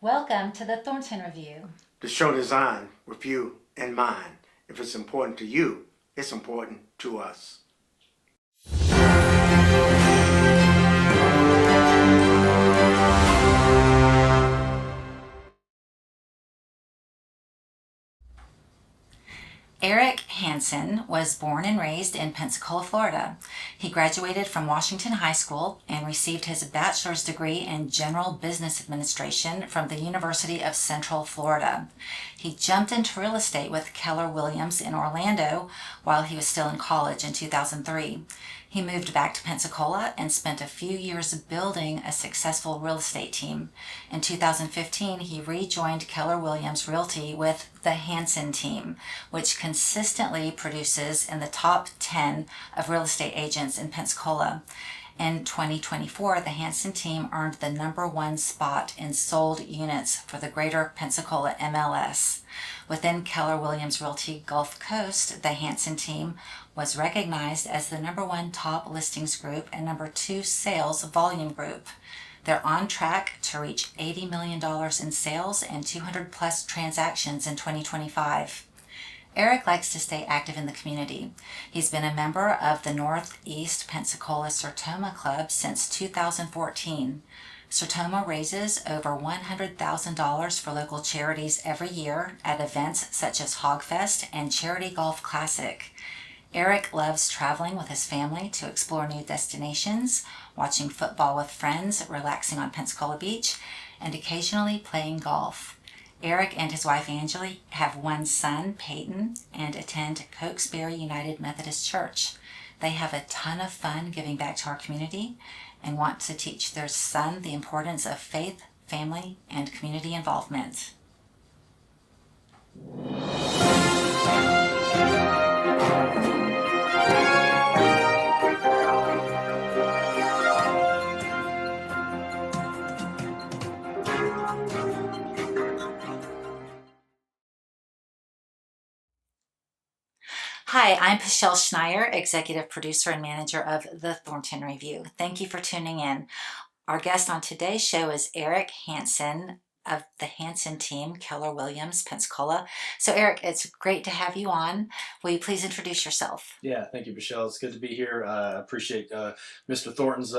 Welcome to the Thornton Review. The show designed with you in mind. If it's important to you, it's important to us. Erik Hansen was born and raised in Pensacola, Florida. He graduated from Washington High School and received his bachelor's degree in general business administration from the University of Central Florida. He jumped into real estate with Keller Williams in Orlando while he was still in college in 2003. He moved back to Pensacola and spent a few years building a successful real estate team. In 2015, he rejoined Keller Williams Realty with the Hansen team, which consistently produces in the top 10 of real estate agents in Pensacola. In 2024, the Hansen team earned the #1 spot in sold units for the Greater Pensacola MLS. Within Keller Williams Realty Gulf Coast, the Hansen team was recognized as the #1 top listings group and #2 sales volume group. They're on track to reach $80 million in sales and 200 plus transactions in 2025. Erik likes to stay active in the community. He's been a member of the Northeast Pensacola Sertoma Club since 2014. Sertoma raises over $100,000 for local charities every year at events such as Hogfest and Charity Golf Classic. Erik loves traveling with his family to explore new destinations, watching football with friends, relaxing on Pensacola Beach, and occasionally playing golf. Erik and his wife Angeli have one son, Peyton, and attend Cokesbury United Methodist Church. They have a ton of fun giving back to our community and want to teach their son the importance of faith, family, and community involvement. Hi, I'm Pueschel Schneier, Executive Producer and Manager of the Thornton Review. Thank you for tuning in. Our guest on today's show is Erik Hansen of the Hansen team, Keller Williams, Pensacola. So Erik, it's great to have you on. Will you please introduce yourself? Yeah, thank you, Michelle. It's good to be here. I appreciate Mr. Thornton's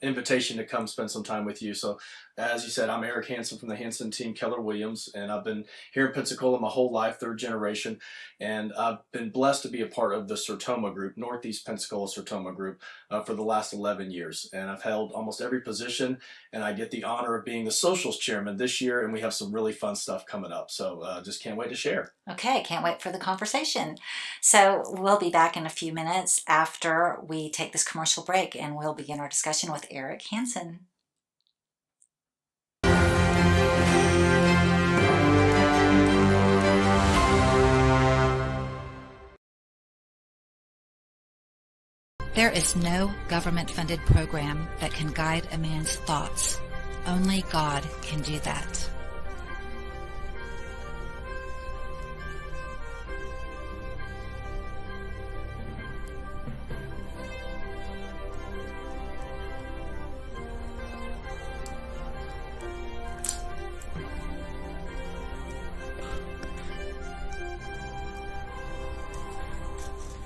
invitation to come spend some time with you. So, as you said, I'm Erik Hansen from the Hansen team, Keller Williams, and I've been here in Pensacola my whole life, third generation, and I've been blessed to be a part of the Sertoma group, Northeast Pensacola Sertoma group, for the last 11 years. And I've held almost every position, and I get the honor of being the socials chairman this year, and we have some really fun stuff coming up. So just can't wait to share. Okay, can't wait for the conversation. So we'll be back in a few minutes after we take this commercial break, and we'll begin our discussion with Erik Hansen. There is no government-funded program that can guide a man's thoughts. Only God can do that.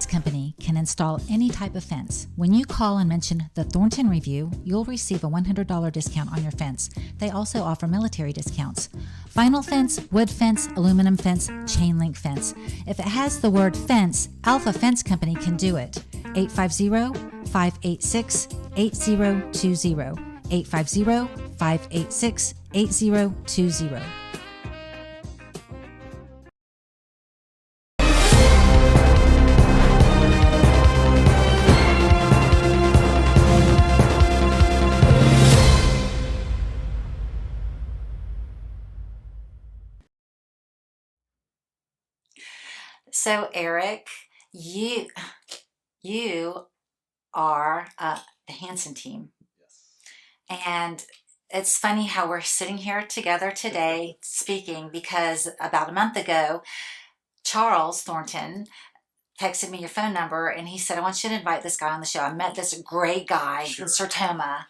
Company can install any type of fence. When you call and mention the Thornton Review, you'll receive a $100 discount on your fence. They also offer military discounts. Vinyl fence, wood fence, aluminum fence, chain link fence. If it has the word fence, Alpha Fence Company can do it. 850-586-8020. 850-586-8020. So Erik, you are the Hansen team. Yes. And it's funny how we're sitting here together today speaking, because about a month ago, Charles Thornton texted me your phone number, and he said, I want you to invite this guy on the show. I met this great guy Sure. in Sertoma,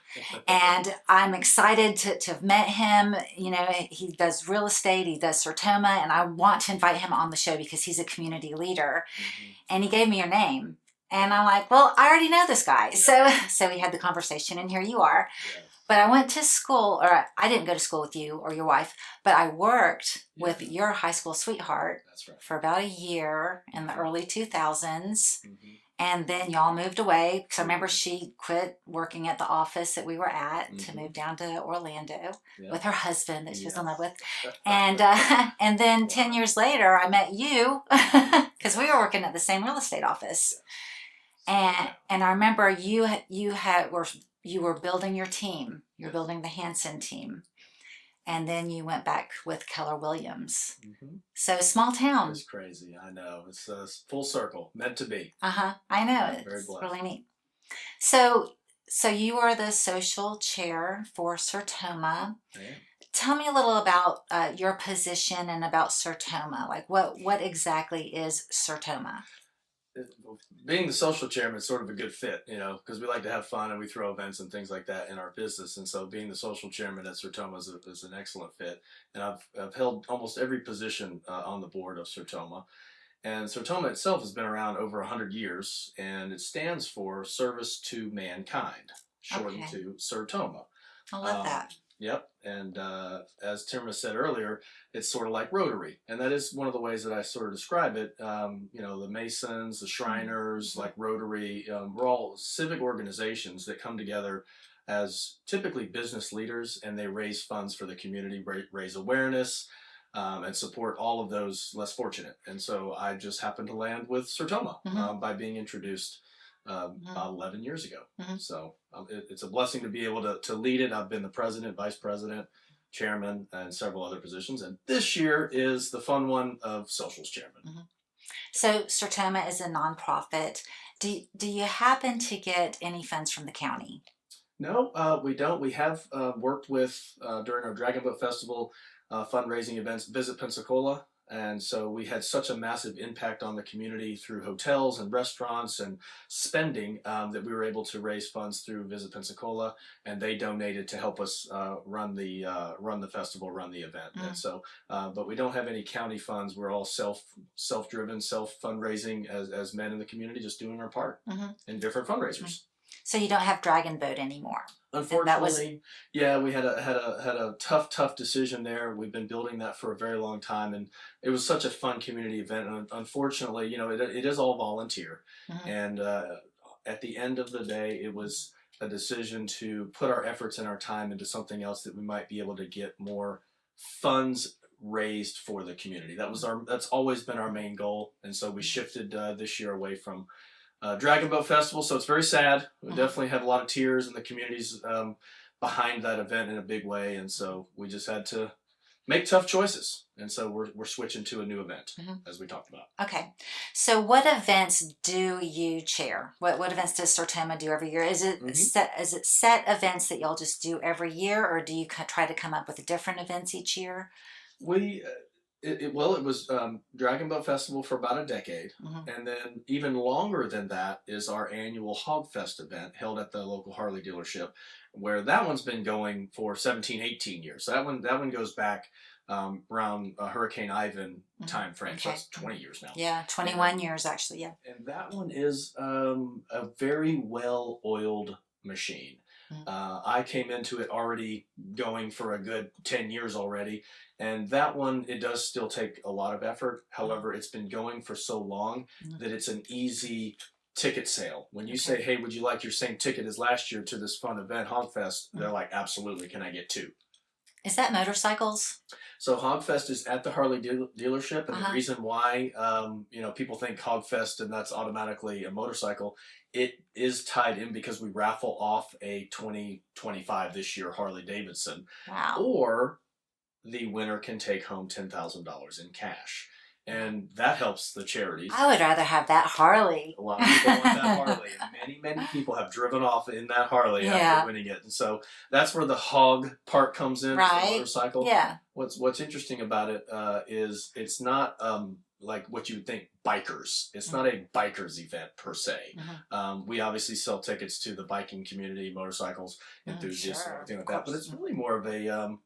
and I'm excited to have met him. You know, he does real estate, he does Sertoma, and I want to invite him on the show because he's a community leader. Mm-hmm. And he gave me your name. And I'm like, well, I already know this guy. So we had the conversation, and here you are. Yeah. But I went to school, or I didn't go to school with you or your wife, but I worked with your high school sweetheart. That's right. For about a year in the early 2000s. Mm-hmm. And then y'all moved away, because I remember she quit working at the office that we were at Mm-hmm. to move down to Orlando Yeah. with her husband that she was in love with. And And then 10 years later, I met you because we were working at the same real estate office. And I remember you were building your team. You're building the Hansen team. And then you went back with Keller Williams. Mm-hmm. So small town. It's crazy. I know. It's full circle, meant to be. I know. Yeah, It's very really neat. So you are the social chair for Sertoma. Yeah. Tell me a little about your position and about Sertoma. Like what exactly is Sertoma? Being the social chairman is sort of a good fit, you know, because we like to have fun and we throw events and things like that in our business. And so being the social chairman at Sertoma is an excellent fit. And I've held almost every position on the board of Sertoma. And Sertoma itself has been around over 100 years, and it stands for Service to Mankind, shortened to Sertoma. I love that. Yep. And as Tim said earlier, it's sort of like Rotary. And that is one of the ways that I sort of describe it. You know, the Masons, the Shriners, like Rotary, we're all civic organizations that come together as typically business leaders, and they raise funds for the community, raise awareness, and support all of those less fortunate. And so I just happened to land with Sertoma by being introduced about 11 years ago. So it's a blessing to be able to lead it. I've been the president, vice president, chairman, and several other positions. And this year is the fun one of socials chairman. So Sertoma is a nonprofit. Do you happen to get any funds from the county? No, we don't. We have worked with, during our Dragon Boat Festival fundraising events, Visit Pensacola. And so we had such a massive impact on the community through hotels and restaurants and spending that we were able to raise funds through Visit Pensacola, and they donated to help us run the festival, run the event. And so, but we don't have any county funds. We're all self-driven, self-fundraising as men in the community, just doing our part in different fundraisers. So you don't have Dragon Boat anymore. Unfortunately, yeah, we had a tough decision there. We've been building that for a very long time, and it was such a fun community event. And unfortunately, you know, it is all volunteer, and at the end of the day, it was a decision to put our efforts and our time into something else that we might be able to get more funds raised for the community. That's always been our main goal, and so we shifted this year away from Dragon Boat Festival, so it's very sad. We definitely had a lot of tears in the communities behind that event in a big way, and so we just had to make tough choices. And so we're switching to a new event, as we talked about. Okay, so what events do you chair? What events does Sertoma do every year? Is it set events that y'all just do every year, or do you try to come up with different events each year? It was Dragon Boat Festival for about a decade, and then even longer than that is our annual Hog Fest event held at the local Harley dealership, where that one's been going for 17, 18 years. So that one goes back around Hurricane Ivan time frame. So that's 20 years now. Yeah, 21 years actually. Yeah. And that one is a very well-oiled machine. I came into it already going for a good 10 years already. And that one, it does still take a lot of effort. However, it's been going for so long that it's an easy ticket sale. When you say, hey, would you like your same ticket as last year to this fun event, Hogfest? They're like, absolutely. Can I get two? Is that motorcycles? So Hogfest is at the Harley dealership. And the reason why, people think Hogfest and that's automatically a motorcycle, it is tied in because we raffle off a 2025 this year Harley Davidson. Wow. Or the winner can take home $10,000 in cash. And that helps the charities. I would rather have that Harley. A lot of people want that Harley. And many people have driven off in that Harley after winning it. And so that's where the hog part comes in, the motorcycle. Yeah. What's interesting about it is it's not like what you would think bikers. It's not a bikers event per se. We obviously sell tickets to the biking community, motorcycles enthusiasts, and everything like that. But it's really more of a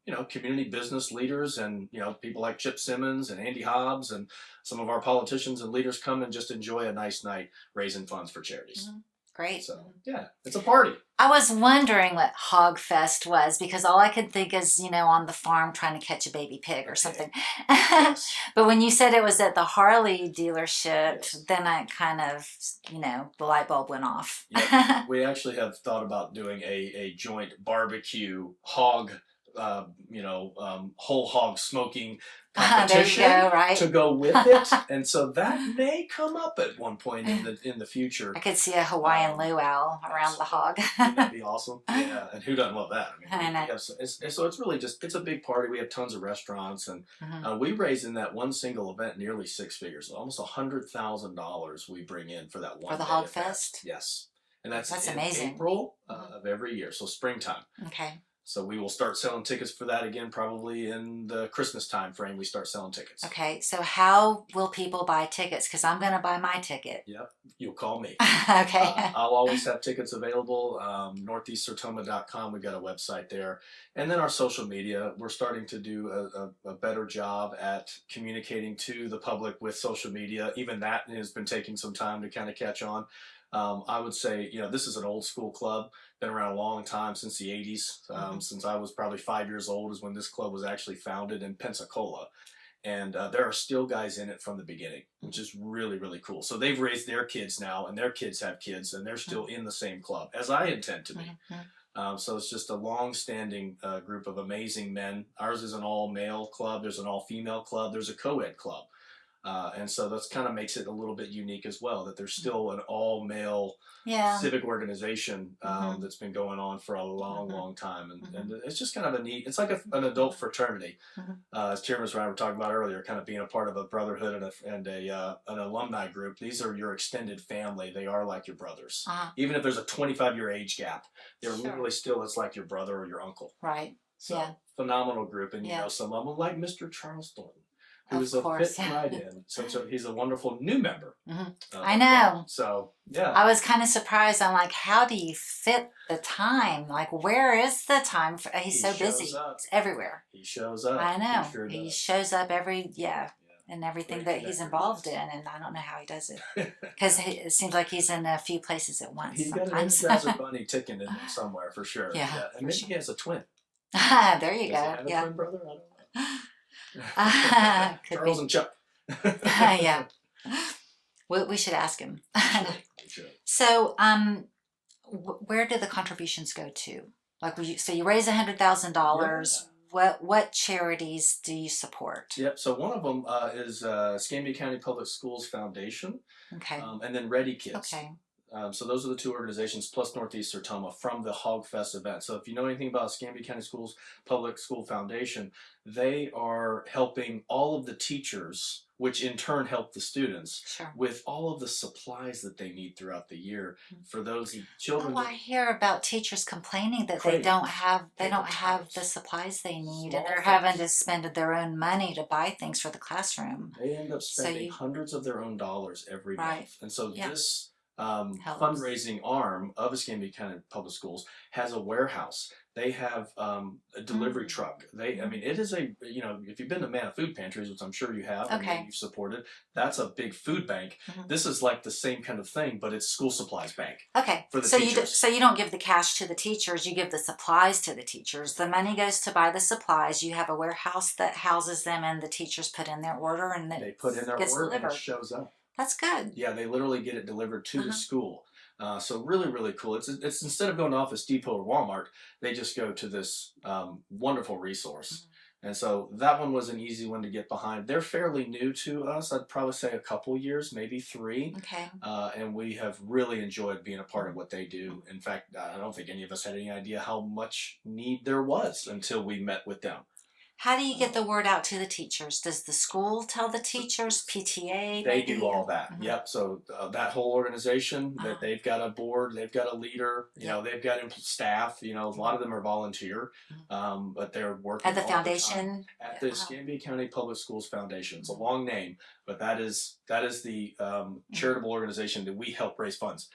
you know, community business leaders and, you know, people like Chip Simmons and Andy Hobbs and some of our politicians and leaders come and just enjoy a nice night raising funds for charities. Great. So yeah, it's a party. I was wondering what Hog Fest was because all I could think is, you know, on the farm trying to catch a baby pig or something. Yes. But when you said it was at the Harley dealership, then I kind of, you know, the light bulb went off. Yep. We actually have thought about doing a joint barbecue hog, you know, whole hog smoking competition there you go, right? to go with it, and so that may come up at one point in the future. I could see a Hawaiian luau around the hog. Wouldn't that be awesome? Yeah, and who doesn't love that? I know. So it's really just, it's a big party. We have tons of restaurants, and we raise in that one single event nearly 6 figures, almost $100,000 we bring in for that one For the day Hog event. Fest? Yes, and that's in amazing. April of every year, so springtime. Okay. So we will start selling tickets for that again, probably in the Christmas time frame. We start selling tickets. Okay, so how will people buy tickets? Because I'm going to buy my ticket. Yep, you'll call me. Okay. I'll always have tickets available. Northeastsertoma.com. We've got a website there. And then our social media. We're starting to do a better job at communicating to the public with social media. Even that has been taking some time to kind of catch on. I would say, you know, this is an old school club, been around a long time, since the 80s. Since I was probably 5 years old is when this club was actually founded in Pensacola. And there are still guys in it from the beginning, which is really, really cool. So they've raised their kids now, and their kids have kids, and they're still in the same club, as I intend to be. So it's just a long-standing group of amazing men. Ours is an all-male club. There's an all-female club. There's a co-ed club. And so that's kind of makes it a little bit unique as well, that there's still an all-male civic organization that's been going on for a long time. And it's just kind of a neat, it's like an adult fraternity. As Chairman and I were talking about earlier, kind of being a part of a brotherhood and an alumni group. These are your extended family. They are like your brothers. Even if there's a 25-year age gap, they're literally still, it's like your brother or your uncle. Right. So phenomenal group. And you know some of them, like Mr. Charles Thornton, who is a fit right in. So he's a wonderful new member. I know. So, yeah. I was kind of surprised. I'm like, how do you fit the time? Like, where is the time? He's so busy. It's everywhere. He shows up. I know. He, sure he does. shows up and everything that he's involved in. And I don't know how he does it. Because it seems like he's in a few places at once. He's got an Energizer Bunny ticking in there somewhere, for sure. Yeah. And maybe he has a twin. There you go. Does he have a twin brother? I don't know. Charles and Chuck. Yeah. We should ask him. We should. So, where do the contributions go to? Like, so you raise $100,000. What charities do you support? Yep. So one of them is Escambia County Public Schools Foundation. Okay. And then Ready Kids. Okay. So those are the two organizations, plus Northeast Sertoma, from the Hog Fest event. So if you know anything about Escambia County Schools Public School Foundation, they are helping all of the teachers, which in turn help the students, with all of the supplies that they need throughout the year for those children. Oh, I hear about teachers complaining that they don't have the supplies they need, and they're having to spend their own money to buy things for the classroom. They end up spending hundreds of their own dollars every month, and so this fundraising arm of Escambia County Public Schools has a warehouse. They have a delivery truck. I mean, it is if you've been to Man of Food Pantries, which I'm sure you have, and you've supported, that's a big food bank. This is like the same kind of thing, but it's school supplies bank. Okay. For the teachers. So you don't give the cash to the teachers, you give the supplies to the teachers. The money goes to buy the supplies. You have a warehouse that houses them, and the teachers put in their order, and they put in their order and it shows up. That's good. Yeah, they literally get it delivered to the school. So really, really cool. It's instead of going to Office Depot or Walmart, they just go to this wonderful resource. And so that one was an easy one to get behind. They're fairly new to us. I'd probably say a couple years, maybe 3. Okay. And we have really enjoyed being a part of what they do. In fact, I don't think any of us had any idea how much need there was until we met with them. How do you get the word out to the teachers? Does the school tell the teachers, PTA? They Maybe? do all that. Mhm. Yep. So that whole organization, that Uh-huh. they've got a board, they've got a leader. You Yeah. know, they've got staff. You know, a lot of them are volunteer, Mhm. but they're At working the all the time foundation? at the Uh-huh. Escambia County Public Schools Foundation. It's a Mhm. long name, but that is the Mhm. charitable organization that we help raise funds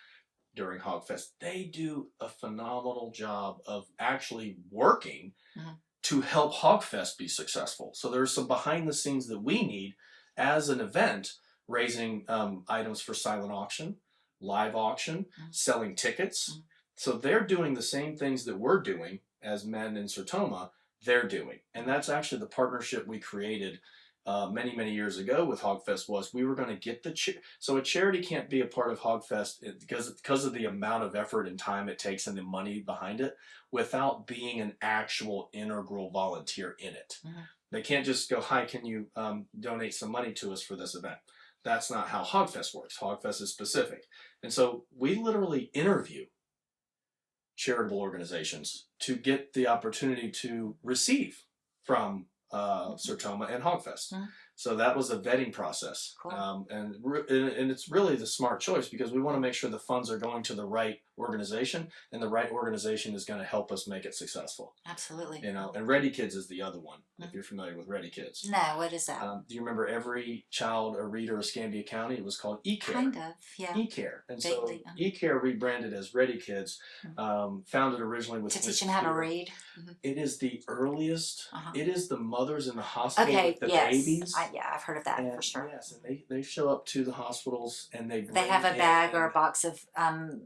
during Hogfest. They do a phenomenal job of actually working Mhm. to help Hogfest be successful. So there's some behind the scenes that we need as an event, raising items for silent auction, live auction, Mhm. selling tickets. Mhm. So they're doing the same things that we're doing as men in Sertoma, they're doing. And that's actually the partnership we created many, many years ago with Hogfest. Was we were going to get so a charity can't be a part of Hogfest because of the amount of effort and time it takes and the money behind it without being an actual integral volunteer in it. Mhm. They can't just go, hi, can you donate some money to us for this event? That's not how Hogfest works. Hogfest is specific. And so we literally interview charitable organizations to get the opportunity to receive from Sertoma and Hogfest. Mhm. So that was a vetting process, Cool. and it's really the smart choice because we want to make sure the funds are going to the right organization, and the right organization is going to help us make it successful. Absolutely. You know, and Ready Kids is the other one. If Mhm. you're familiar with Ready Kids, No, what is that? do you remember every child a reader of Escambia County? It was called eCare. Kind of, yeah. eCare. And so Vaguely. eCare rebranded as Ready Kids, founded originally with To teach Miss them how to Keir. read. Mhm. It is the earliest. Uh-huh. It is the mothers in the hospital Okay, with the yes. babies. Yeah, I've heard of that And for sure. yes, and they show up to the hospitals and they They bring have a bag or a in box of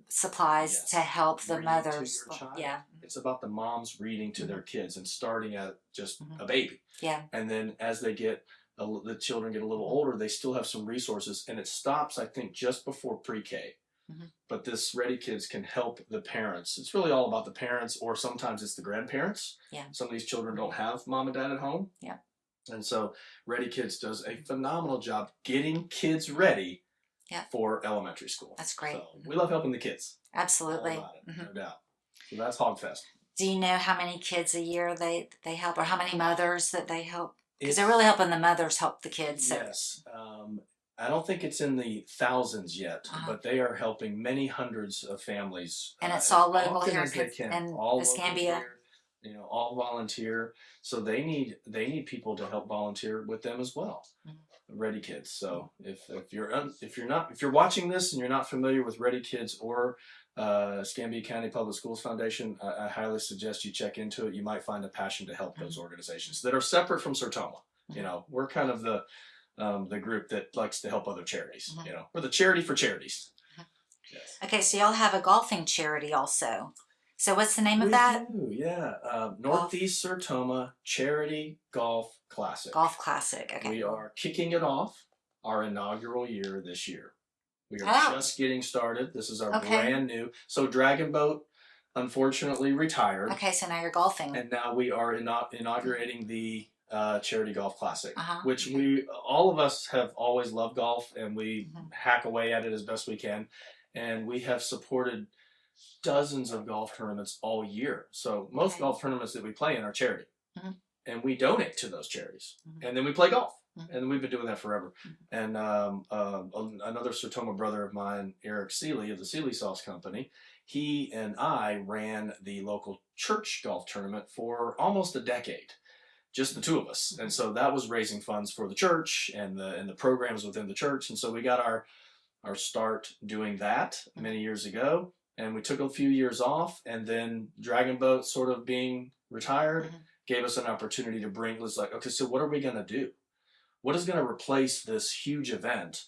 supplies yes, to help the read mothers. to your child. Yeah. It's about the moms reading to Mhm. their kids and starting at just Mhm. a baby. Yeah. And then as they get the children get a little Mhm. older, they still have some resources, and it stops, I think, just before pre-K. Mhm. But this Ready Kids can help the parents. It's really all about the parents, or sometimes it's the grandparents. Yeah. Some of these children don't have mom and dad at home. Yeah. And so Ready Kids does a phenomenal job getting kids ready Yeah. for elementary school. That's great. So we love helping the kids. All Absolutely. about it, Mhm. no doubt. So that's Hogfest. Do you know how many kids a year they help, or how many mothers that they help? Because they're It's really helping the mothers help the kids. So. yes. I don't think it's in the thousands yet, Uh-huh. but they are helping many hundreds of families. And it's as all local often here as they can. in All Escambia. local here, you know, all volunteer. So they need people to help volunteer with them as well. Ready Kids. So if you're watching this and you're not familiar with Ready Kids or Escambia County Public Schools Foundation, I highly suggest you check into it. You might find a passion to help those organizations that are separate from Sertoma. You know, we're kind of the group that likes to help other charities. You know, we're the charity for charities. Yes. Okay, so y'all have a golfing charity also. So what's the name of We that? do, yeah. Northeast Sertoma Charity Golf Classic. Golf Classic. Okay. We are kicking it off our inaugural year this year. We are Oh. just getting started. This is our Okay. brand new. So Dragon Boat unfortunately retired, Okay, so now you're golfing. and now we are inaugurating the Charity Golf Classic, Uh-huh. which Okay. all of us have always loved golf, and we Mhm. hack away at it as best we can, and we have supported dozens of golf tournaments all year. So most Okay. golf tournaments that we play in are charity, Mhm. and we donate to those charities, Mhm. and then we play golf. Mhm. And we've been doing that forever. And another Sertoma brother of mine, Eric Seeley of the Seeley Sauce Company, he and I ran the local church golf tournament for almost a decade, just the two of us. And so that was raising funds for the church and the programs within the church. And so we got our start doing that many years ago. And we took a few years off, and then Dragon Boat sort of being retired gave us an opportunity to bring, was like, okay, so what are we going to do? What is going to replace this huge event?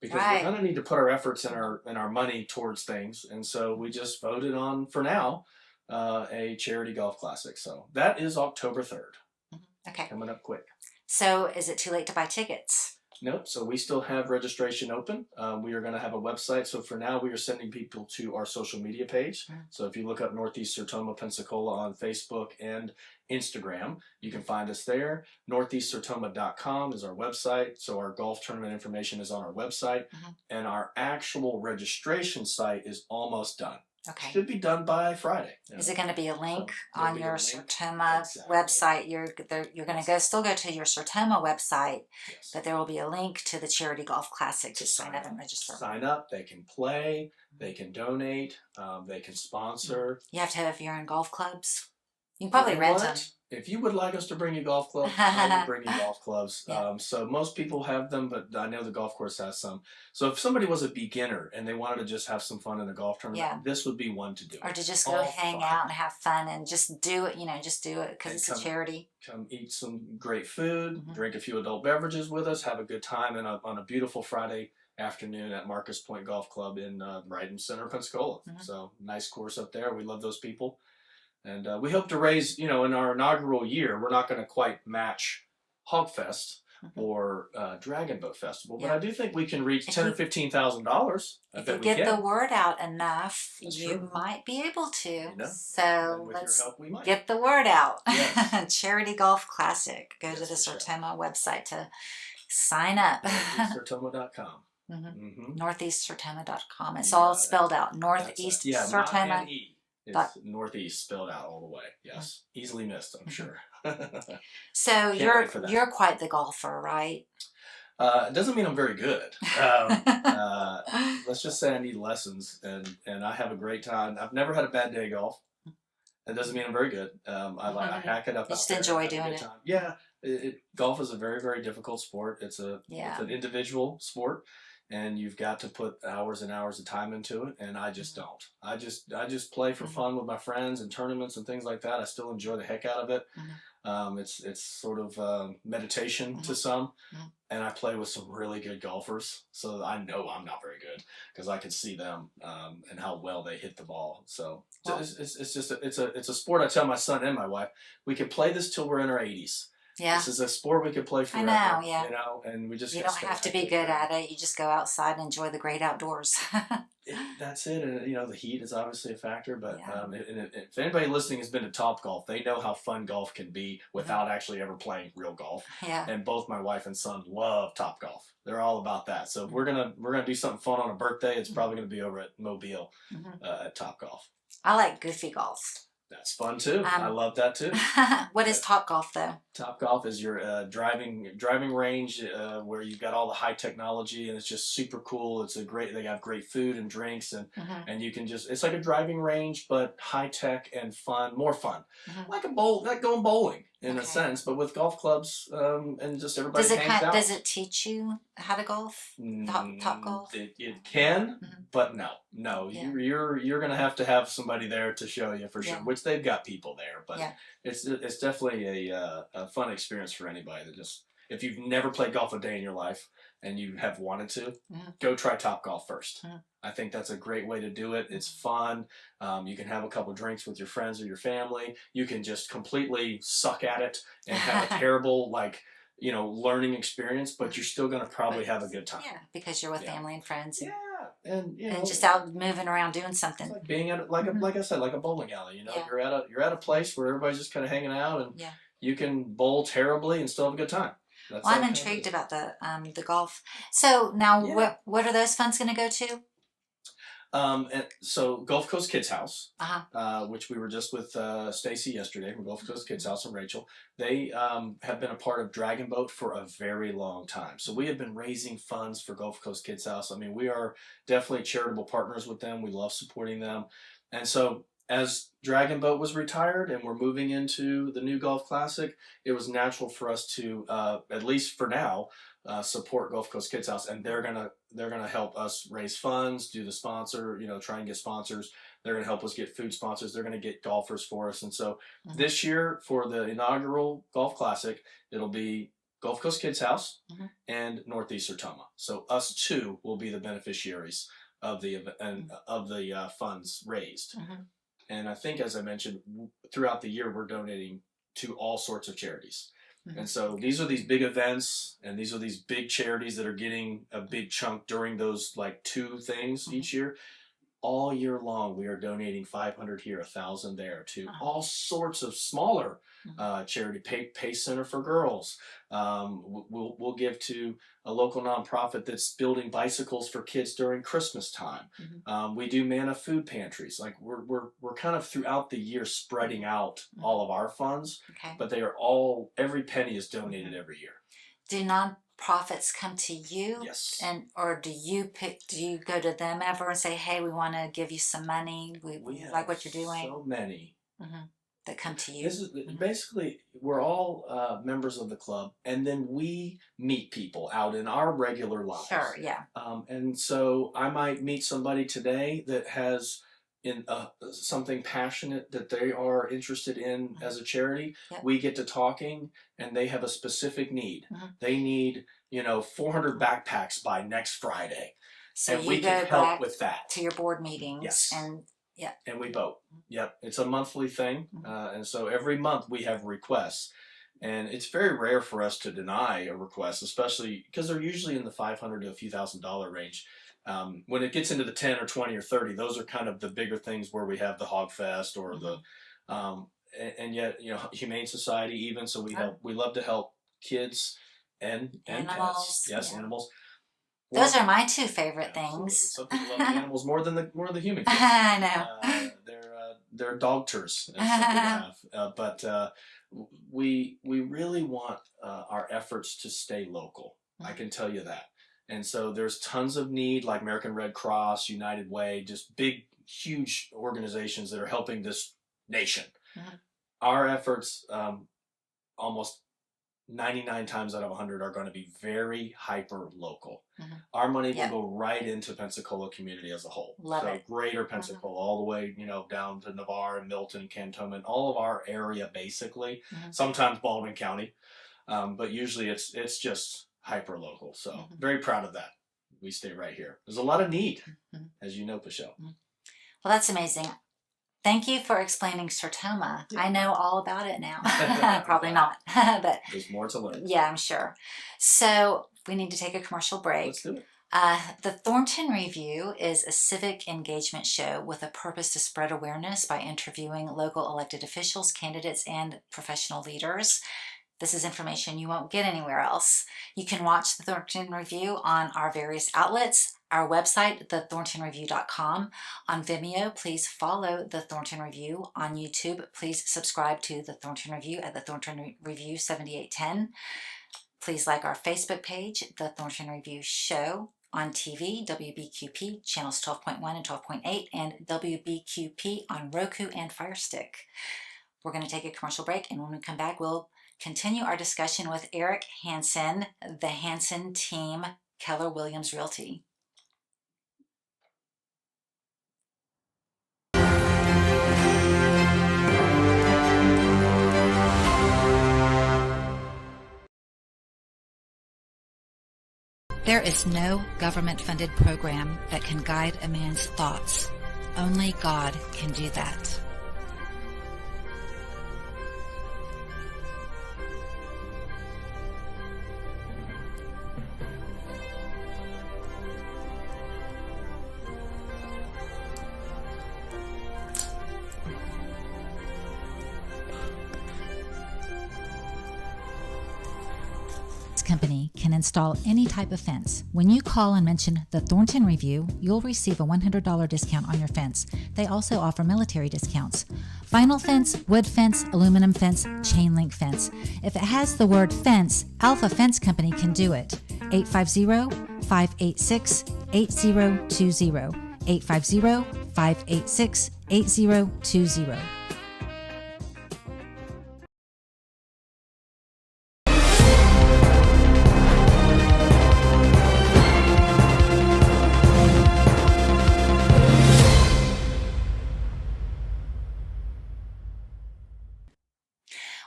Because Right. we're going to need to put our efforts and our money towards things. And so we just voted on, for now, a charity golf classic. So that is October 3rd. Okay. Coming up quick. So is it too late to buy tickets? Nope. So we still have registration open. We are going to have a website. So for now, we are sending people to our social media page. So if you look up Northeast Sertoma, Pensacola on Facebook and Instagram, you can find us there. NortheastSertoma.com is our website. So our golf tournament information is on our website. And our actual registration site is almost done. Okay. Should be done by Friday. Is it going to be a link there'll on be a your link. Sertoma Exactly. website? You're going to still go to your Sertoma website, Yes. but there will be a link to the Charity Golf Classic to sign up and register. Sign up. They can play. They can donate. They can sponsor. You have to have your own golf clubs. You can probably rent them. If you would like us to bring you golf clubs, I will bring you golf clubs. Yeah. So most people have them, but I know the golf course has some. So if somebody was a beginner and they wanted to just have some fun in a golf tournament, this would be one to do. Or to just go hang out and have fun and just do it, just do it because it's a charity. Come eat some great food, drink a few adult beverages with us, have a good time on a beautiful Friday afternoon at Marcus Point Golf Club in right in center Pensacola. So nice course up there. We love those people. And we hope to raise, in our inaugural year, we're not going to quite match Hogfest or Dragon Boat Festival, but I do think we can reach $10,000 or $15,000. If you get the word out enough, you might be able to. So let's get the word out. Yes. Charity Golf Classic. Go to the Sertoma website to sign up. Sertoma.com. Northeastsertoma.com. It's all spelled out. Northeast Sertoma. It's Northeast spelled out all the way. Yes, easily missed, I'm sure. So you're quite the golfer, right? It doesn't mean I'm very good. Let's just say I need lessons, and I have a great time. I've never had a bad day of golf. It doesn't mean I'm very good. I hack it up. You just enjoy doing it. Yeah, golf is a very, very difficult sport. It's an individual sport. And you've got to put hours and hours of time into it, and I just don't. I just play for fun with my friends and tournaments and things like that. I still enjoy the heck out of it. It's sort of meditation to some, and I play with some really good golfers, so I know I'm not very good because I can see them and how well they hit the ball. So it's a sport. I tell my son and my wife, we can play this till we're in our 80s. Yeah. This is a sport we could play forever. I know, yeah. And we just you don't have to be good at it. You just go outside and enjoy the great outdoors. That's it. And the heat is obviously a factor. But if anybody listening has been to Topgolf, they know how fun golf can be without actually ever playing real golf. Yeah. And both my wife and son love Topgolf. They're all about that. So if we're gonna do something fun on a birthday, it's probably gonna be over at Mobile at Topgolf. I like goofy golf. That's fun too. I love that too. What is Topgolf though? Topgolf is your driving range where you've got all the high technology, and it's just super cool. They have great food and drinks, and you can it's like a driving range, but high tech and fun, more fun, like going bowling in a sense, but with golf clubs and just everybody hangs out. Does it teach you how to golf? Topgolf? It can, but no. You're gonna have to have somebody there to show you for sure. Which they've got people there, but it's definitely a fun experience for anybody that if you've never played golf a day in your life and you have wanted to, go try Topgolf first. I think that's a great way to do it. It's fun. You can have a couple drinks with your friends or your family. You can just completely suck at it and have a terrible learning experience, but you're still going to probably have a good time. Yeah, because you're with family and friends. And just out moving around doing something. It's like being at like I said, like a bowling alley. You're at a place where everybody's just kind of hanging out, and you can bowl terribly and still have a good time. I'm intrigued about the golf. So now, what are those funds going to go to? And so Gulf Coast Kids House, which we were just with Stacy yesterday from Gulf Coast Kids House and Rachel. They have been a part of Dragon Boat for a very long time. So we have been raising funds for Gulf Coast Kids House. I mean, we are definitely charitable partners with them. We love supporting them. And so as Dragon Boat was retired and we're moving into the new Golf Classic, it was natural for us to, at least for now, support Gulf Coast Kids House, and they're gonna help us raise funds, do the sponsor, try and get sponsors. They're gonna help us get food sponsors. They're gonna get golfers for us, and so this year for the inaugural Golf Classic, it'll be Gulf Coast Kids House and Northeast Sertoma. So us two will be the beneficiaries of the funds raised. And I think, as I mentioned, throughout the year we're donating to all sorts of charities. And so these are these big events, and these are these big charities that are getting a big chunk during those 2 things each year. all year long, we are donating 500 here, 1,000 there to all sorts of smaller charity. Pace Center for Girls. We'll give to a local nonprofit that's building bicycles for kids during Christmas time. We do Manna food pantries. Like we're kind of throughout the year spreading out all of our funds, but they are all, every penny is donated every year. Do nonprofits come to you? Yes. Or do you go to them ever and say, hey, we want to give you some money, we like what you're doing? So many that come to you. This is basically, we're all members of the club, and then we meet people out in our regular lives. Sure, yeah. And so I might meet somebody today that has something passionate that they are interested in as a charity. We get to talking, and they have a specific need. They need, 400 backpacks by next Friday. So and we can help with that. To your board meetings. Yes. And we vote. Yep. It's a monthly thing. And so every month we have requests. And it's very rare for us to deny a request, especially because they're usually in the $500 to a few $1,000s range. When it gets into the 10 or 20 or 30, those are kind of the bigger things where we have the Hog Fest or the, and yet, Humane Society even. So we love to help kids and animals. Pets. Yes, animals. Those are my two favorite things. Some people love the animals more than the human kids. I know. They're dogters, as some people have. But we really want our efforts to stay local. I can tell you that. And so there's tons of need, like American Red Cross, United Way, just big, huge organizations that are helping this nation. Our efforts, almost 99 times out of 100, are going to be very hyper local. Our money will go right into Pensacola community as a whole. Love it. Greater Pensacola, all the way, down to Navarre and Milton, Cantonment, all of our area basically. Sometimes Baldwin County, but usually it's just hyper local. So very proud of that. We stay right here. There's a lot of need, as you know, Pueschel. Well, that's amazing. Thank you for explaining Sertoma. I know all about it now. Probably not, but there's more to learn. Yeah, I'm sure. So we need to take a commercial break. Let's do it. The Thornton Review is a civic engagement show with a purpose to spread awareness by interviewing local elected officials, candidates, and professional leaders. This is information you won't get anywhere else. You can watch the Thornton Review on our various outlets. Our website, thethorntonreview.com. On Vimeo, please follow The Thornton Review. On YouTube, please subscribe to The Thornton Review at The Thornton Review 7810. Please like our Facebook page, The Thornton Review Show. On TV, WBQP, channels 12.1 and 12.8, and WBQP on Roku and Fire Stick. We're going to take a commercial break, and when we come back, we'll continue our discussion with Erik Hansen, the Hansen team, Keller Williams Realty. There is no government-funded program that can guide a man's thoughts. Only God can do that. Company can install any type of fence. When you call and mention the Thornton Review, you'll receive a $100 discount on your fence. They also offer military discounts. Vinyl fence, wood fence, aluminum fence, chain link fence. If it has the word fence, Alpha Fence Company can do it. 850-586-8020. 850-586-8020.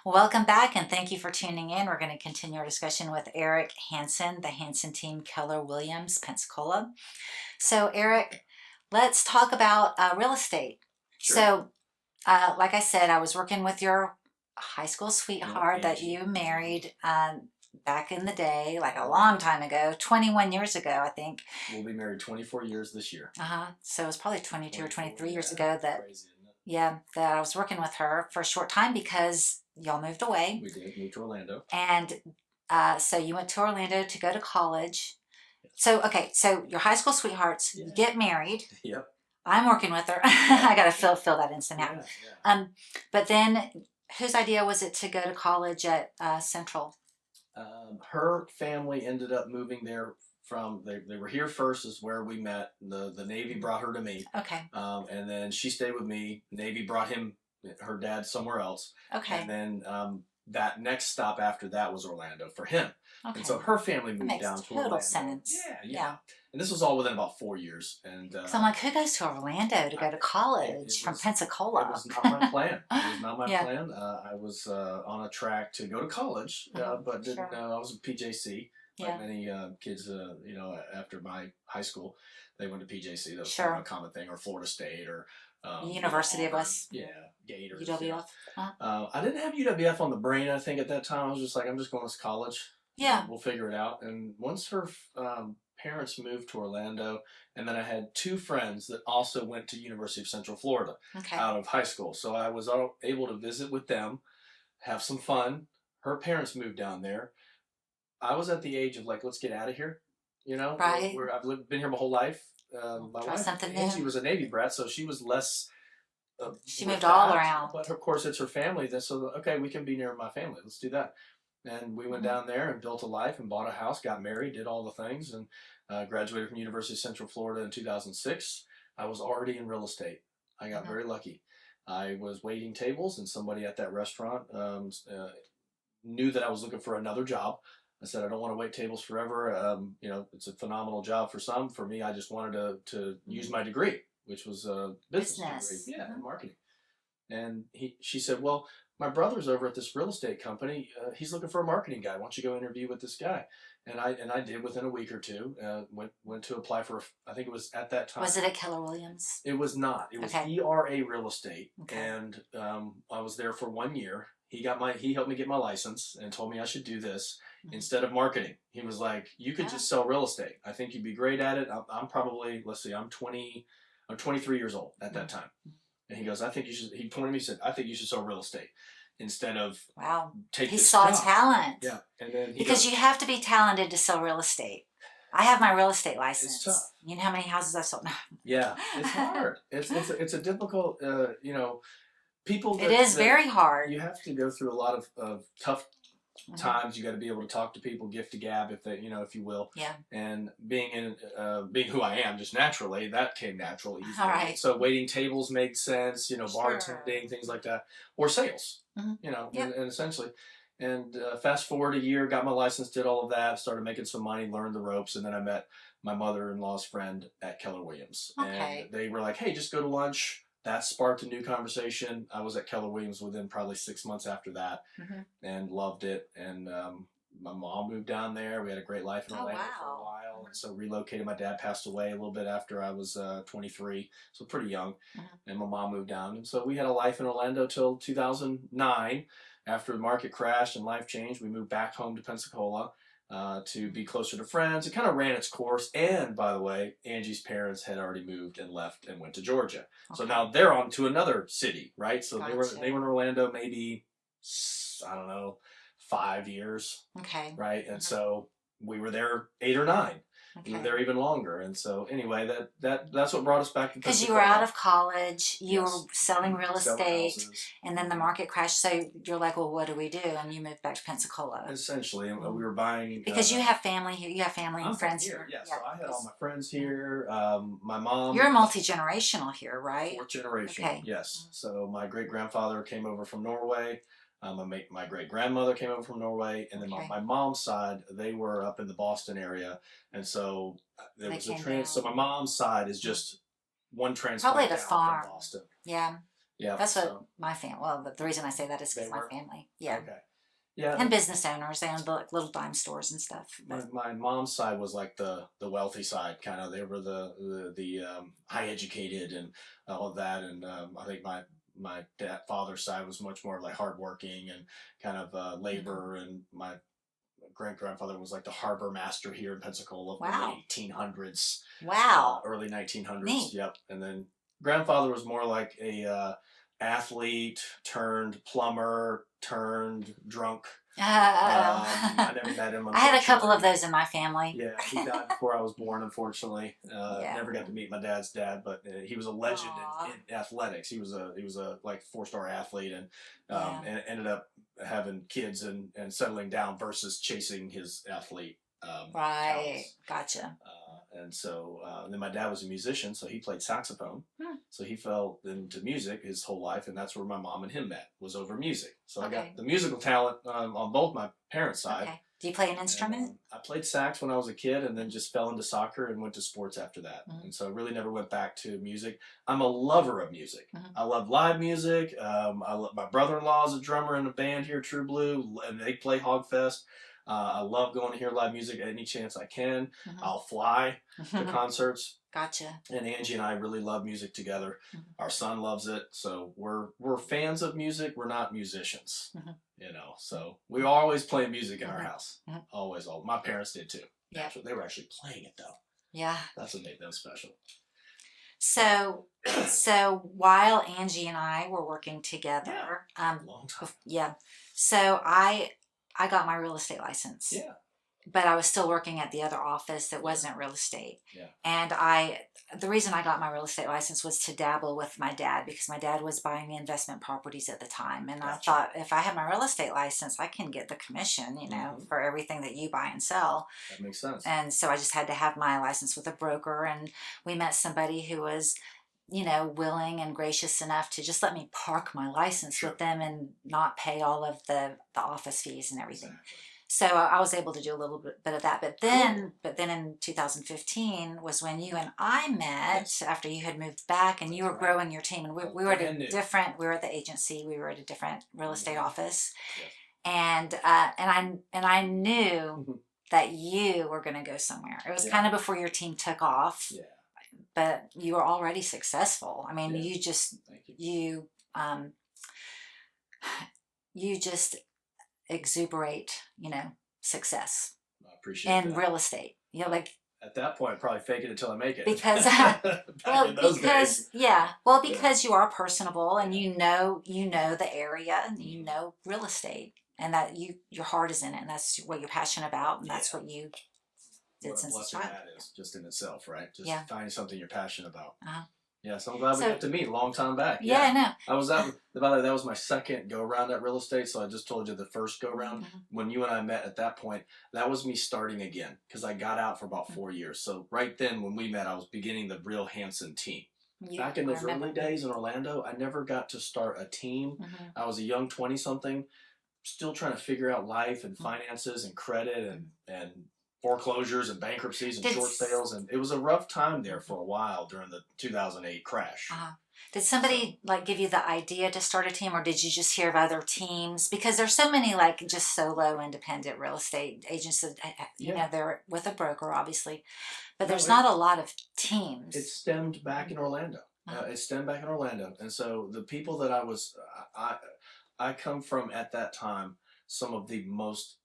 Welcome back, and thank you for tuning in. We're going to continue our discussion with Erik Hansen, the Hansen team, Keller Williams, Pensacola. So, Erik, let's talk about real estate. Sure. So, like I said, I was working with your high school sweetheart that you married back in the day, like a long time ago, 21 years ago, I think. We'll be married 24 years this year. So it was probably 22 or 23 years Yeah, ago that, crazy, isn't it? yeah, that I was working with her for a short time because y'all moved away. We did move to Orlando. And so you went to Orlando to go to college. So, okay, so your high school sweethearts, you get married. Yep. I'm working with her. I got to fill that in somehow. Yeah. But then whose idea was it to go to college at Central? Her family ended up moving there from, they were here first is where we met. The Navy brought her to me. Okay. And then she stayed with me. Navy brought her dad somewhere else. Okay. And then that next stop after that was Orlando for him. Okay. And so her family moved makes down to total Orlando. sense. Yeah. And this was all within about 4 years. And so I'm like, who goes to Orlando to go to college from Pensacola? It was not my plan. It was not my Yeah. plan. I was on a track to go to college, but didn't know. I was in PJC. Like many kids, you know, after my high school, they went to PJC. That was kind of a common thing, or Florida State, or University of West. Yeah, Gators. UWF. I didn't have UWF on the brain. I think at that time I was just like, I'm just going to college. Yeah, we'll figure it out. And once her parents moved to Orlando, and then I had two friends that also went to University of Central Florida out of high school, so I was able to visit with them, have some fun. Her parents moved down there. I was at the age of like, let's get out of here. You know, right. I've been here my whole life. My Try wife, something new. Angie, was a Navy brat, so she was less. She moved all around. But of course, it's her family. So okay, we can be near my family. Let's do that. And we went down there and built a life and bought a house, got married, did all the things, and graduated from University of Central Florida in 2006. I was already in real estate. I got very lucky. I was waiting tables, and somebody at that restaurant knew that I was looking for another job. I said, I don't want to wait tables forever. You know, it's a phenomenal job for some. For me, I just wanted to use my degree, which was a business degree. Yeah, in marketing. And she said, well, my brother's over at this real estate company. He's looking for a marketing guy. Why don't you go interview with this guy? And I did within a week or two. Went to apply for, I think it was at that time. Was it at Keller Williams? It was not. It was ERA Real Estate. And I was there for 1 year. He helped me get my license and told me I should do this instead of marketing. He was like, you could just sell real estate. I think you'd be great at it. I'm probably, let's see, I'm 23 years old at that time. And he goes, I think you should, he pointed at me and said, I think you should sell real estate instead of take this job. He saw talent. Yeah. And then because you have to be talented to sell real estate. I have my real estate license. It's tough. You know how many houses I've sold? Yeah, it's hard. It's a difficult, you know, people. It is very hard. You have to go through a lot of tough times. You got to be able to talk to people, gift to gab, if they, you know, if you will. Yeah. And being who I am, just naturally, that came natural. Easily. All right. So waiting tables made sense. You know, bartending, things like that, or sales. You know, and essentially. And fast forward a year, got my license, did all of that, started making some money, learned the ropes, and then I met my mother-in-law's friend at Keller Williams. And they were like, hey, just go to lunch. That sparked a new conversation. I was at Keller Williams within probably 6 months after that and loved it. And my mom moved down there. We had a great life in Orlando for a while. And so relocated. My dad passed away a little bit after I was 23, so pretty young. And my mom moved down. And so we had a life in Orlando till 2009. After the market crashed and life changed, we moved back home to Pensacola to be closer to friends. It kind of ran its course. And by the way, Angie's parents had already moved and left and went to Georgia. So now they're on to another city, right? So they were in Orlando maybe, I don't know, 5 years. Okay. Right? And so we were there 8 or 9. We were there even longer. And so anyway, that's what brought us back to Pensacola. Because you were out of college, you were selling real estate, and then the market crashed. So you're like, well, what do we do? And you moved back to Pensacola. Essentially, and we were buying. Because you have family here. You have family and friends here. Yeah, so I had all my friends here. My mom. You're multi-generational here, right? 4th generation. Okay. Yes. So my great-grandfather came over from Norway. My great-grandmother came over from Norway, and then my mom's side, they were up in the Boston area, and so there was a so my mom's side is just one transplant probably the farm from Boston. Yeah. That's what my family. Well, the reason I say that is because my family. Yeah. Okay. Yeah. And business owners, they owned little dime stores and stuff. My mom's side was like the wealthy side, kind of. They were the high educated and all of that, and I think my father's side was much more like hardworking and kind of labor, and my great-grandfather was like the harbor master here in Pensacola in Wow. the 1800s. Wow. Early 1900s. Neat. Yep. And then grandfather was more like a athlete turned plumber turned drunk. I never met him. I had a couple of Unfortunately. those in my family. Yeah, he died before I was born, unfortunately. Yeah. Never got to meet my dad's dad, but he was a legend Aw. in athletics. He was a like 4-star athlete, and Yeah. and ended up having kids and settling down versus chasing his athlete Right. talents. Gotcha. And so then my dad was a musician, so he played saxophone. Hmm. So he fell into music his whole life, and that's where my mom and him met, was over music. So I Okay. got the musical talent on both my parents' side. Okay. Do you play an And, instrument? I played sax when I was a kid, and then just fell into soccer and went to sports after that. Mhm. And so I really never went back to music. I'm a lover of music. Mhm. I love live music. I love, my brother-in-law is a drummer in a band here, True Blue, and they play Hogfest. I love going to hear live music any chance I can. Mhm. I'll fly to concerts. Gotcha. And Angie and I really love music together. Mhm. Our son loves it, so we're fans of music. We're not musicians, Mhm. you know. So we always play music in our Mhm. house. Mhm. Always, all. My parents did too. Yeah. Actually, they were actually playing it though. Yeah. That's what made them special. So while Angie and I were working together, Long time. yeah. So I got my real estate license. Yeah. But I was still working at the other office that wasn't real estate. Yeah. And the reason I got my real estate license was to dabble with my dad, because my dad was buying me investment properties at the time. And Gotcha. I thought, if I have my real estate license, I can get the commission, you know, Mhm. for everything that you buy and sell. That makes sense. And so I just had to have my license with a broker. And we met somebody who was, you know, willing and gracious enough to just let me park my license Sure. with them and not pay all of the office fees and everything. Exactly. So I was able to do a little bit of that. But then in 2015 was when you and I met. Yes. After you had moved back and you were That's right. growing your team. And we were at Brand new. we were at the agency, we were at a different real estate Mhm. office. Yes. And I knew Mhm. that you were going to go somewhere. It was Yeah. kind of before your team took off, Yeah. but you were already successful. I mean, Yeah. you just, Thank you. you just exuberate, you know, success I appreciate in that. real estate. You know, like, At that point, probably fake it until I make it. because Back well, in those days. because you are personable and you know the area and you know real estate, and that your heart is in it, and that's what you're passionate about, and that's Yeah. what you did What a since a blessing child. that is, just in itself, right? Just Yeah. finding something you're passionate about. Uh-huh. Yeah, so I'm glad we So- got to meet a long time back. Yeah, I know. I was out. By the way, that was my second go round at real estate. So I just told you the first go round. Mhm. When you and I met at that point, that was me starting again because I got out for about 4 years. So right then when we met, I was beginning the real Hansen team. Back in those early days in Orlando, I never got to start a team. Mhm. I was a young 20-something, still trying to figure out life and Mhm. finances and credit and foreclosures and bankruptcies and Did short s- sales, and it was a rough time there for a while during the 2008 crash. Did somebody like give you the idea to start a team, or did you just hear of other teams? Because there's so many like just solo independent real estate agents that you know, they're with a broker obviously, but No, there's not a lot of teams. It stemmed back in Orlando. It stemmed back in Orlando, and so the people that I come from at that time, some of the most,